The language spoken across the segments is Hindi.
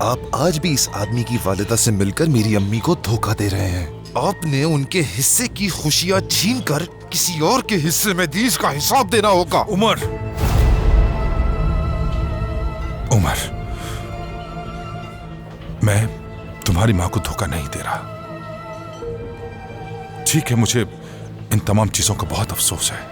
आप आज भी इस आदमी की वालिदा से मिलकर मेरी अम्मी को धोखा दे रहे हैं। आपने उनके हिस्से की खुशियां छीनकर किसी और के हिस्से में दी, इसका हिसाब देना होगा। उमर, मैं तुम्हारी मां को धोखा नहीं दे रहा। ठीक है, मुझे इन तमाम चीजों का बहुत अफसोस है।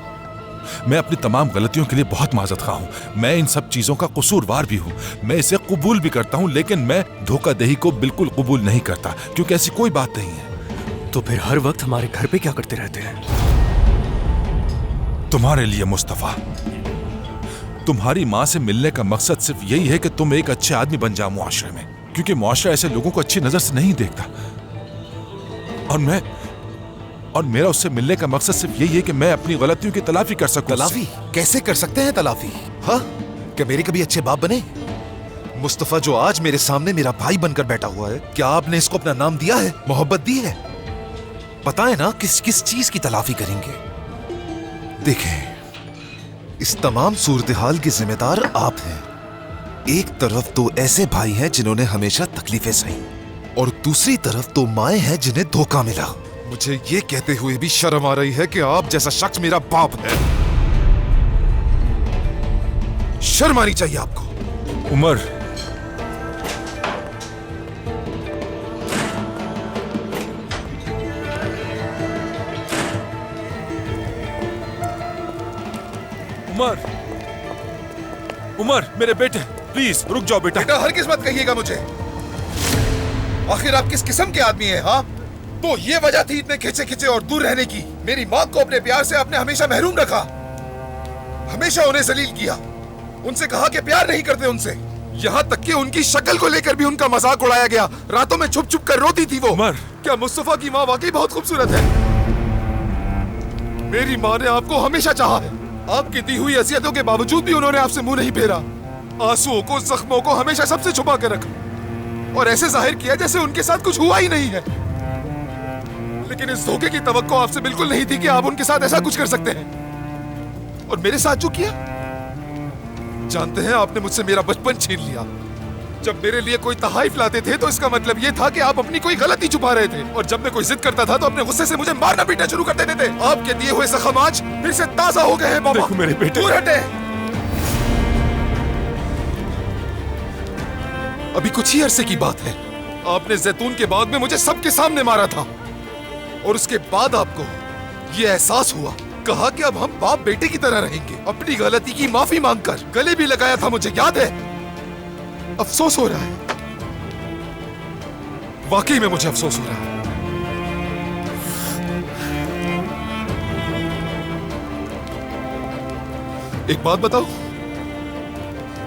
मैं अपनी तमाम गलतियों के लिए बहुत माजरत खा हूं। मैं इन सब चीजों का कसूरवार भी हूं। मैं इसे कबूल भी करता हूं, लेकिन मैं धोखाधही को बिल्कुल कबूल नहीं करता, क्योंकि ऐसी कोई बात नहीं है। तो फिर हर वक्त हमारे घर पे क्या करते रहते हैं? तुम्हारे लिए मुस्तफा, तुम्हारी मां से मिलने का मकसद सिर्फ यही है कि तुम एक अच्छे आदमी बन जाओ मुआशरे में, क्योंकि मुआशरा ऐसे लोगों को अच्छी नजर से नहीं देखता। और मेरा उससे मिलने का मकसद सिर्फ यही है कि मैं अपनी गलतियों की तलाफी कर सकूं। तलाफी? कैसे कर सकते हैं तलाफी? हाँ, क्या मेरे कभी अच्छे बाप बने? मुस्तफा जो आज मेरे सामने मेरा भाई बनकर बैठा हुआ है, क्या आपने इसको अपना नाम दिया है, मोहब्बत दी है? पता है ना किस किस चीज की तलाफी करेंगे। देखें, इस तमाम सूरत हाल के जिम्मेदार आप हैं। एक तरफ तो ऐसे भाई हैं जिन्होंने हमेशा तकलीफें सही, और दूसरी तरफ तो माएं हैं जिन्हें धोखा मिला। मुझे ये कहते हुए भी शर्म आ रही है कि आप जैसा शख्स मेरा बाप है। शर्म आनी चाहिए आपको। उमर, उमर, मेरे बेटे, प्लीज रुक जाओ बेटा। बेटा हर किस मत कहिएगा मुझे। आखिर आप किस किस्म के आदमी हैं? हाँ, तो ये वजह थी इतने खिंचे खिंचे और दूर रहने की। मेरी माँ को अपने प्यार से आपने हमेशा महरूम रखा, हमेशा उन्हें जलील किया, उनसे कहा कि प्यार नहीं करते उनसे। यहाँ तक कि उनकी शक्ल को लेकर भी उनका मजाक उड़ाया गया। रातों में छुप छुप कर रोती थी वो। उमर, क्या मुस्तफा की माँ वाकई बहुत खूबसूरत है? मेरी माँ ने आपको हमेशा चाहा है। आपकी दी हुई अज़ियतों के बावजूद भी उन्होंने आपसे मुंह नहीं फेरा। आंसुओं को, जख्मों को हमेशा सबसे छुपा कर रखा और ऐसे जाहिर किया जैसे उनके साथ कुछ हुआ ही नहीं है। लेकिन इस धोखे की तवक्को आपसे बिल्कुल नहीं थी कि आप उनके साथ ऐसा कुछ कर सकते हैं। और मेरे साथ जो किया, जानते हैं, आपने मुझसे मेरा बचपन छीन लिया। जब मेरे लिए कोई तहाइफ लाते थे तो इसका मतलब ये था कि आप अपनी कोई गलती छुपा रहे थे, और जब मैं कोई जिद करता था तो अपने गुस्से से मुझे मारना पीटना शुरू कर देते थे। आपके दिए हुए जख्म आज फिर से ताजा हो गए हैं बाबा। देखो मेरे बेटे, दूर हटे। अभी कुछ ही अरसे की बात है, आपने जैतून के बाग में मुझे सबके सामने मारा था, और उसके बाद आपको ये एहसास हुआ, कहा कि अब हम बाप बेटे की तरह रहेंगे। अपनी गलती की माफी मांगकर गले भी लगाया था, मुझे याद है। अफसोस हो रहा है, वाकई में मुझे अफसोस हो रहा है। एक बात बताओ,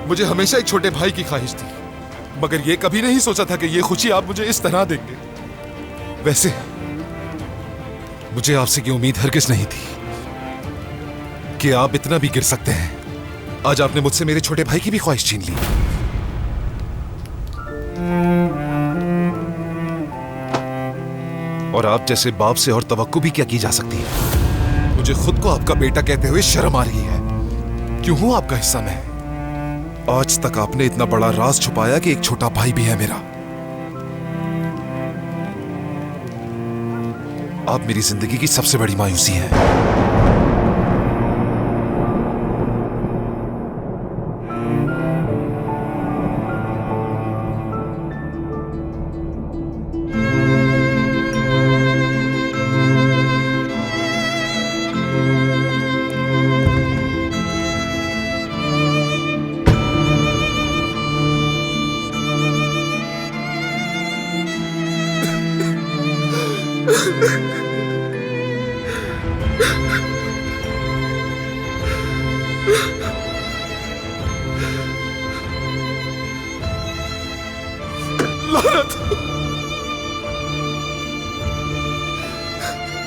मुझे हमेशा एक छोटे भाई की ख्वाहिश थी, मगर ये कभी नहीं सोचा था कि ये खुशी आप मुझे इस तरह देंगे। वैसे मुझे आपसे की उम्मीद हरगिज़ नहीं थी कि आप इतना भी गिर सकते हैं। आज आपने मुझसे मेरे छोटे भाई की भी ख्वाहिश छीन ली। और आप जैसे बाप से और तवक्को भी क्या की जा सकती है। मुझे खुद को आपका बेटा कहते हुए शर्म आ रही है। क्यों हूं आपका हिस्सा मैं? आज तक आपने इतना बड़ा राज छुपाया कि एक छोटा भाई भी है मेरा। आप मेरी जिंदगी की सबसे बड़ी मायूसी हैं। लानत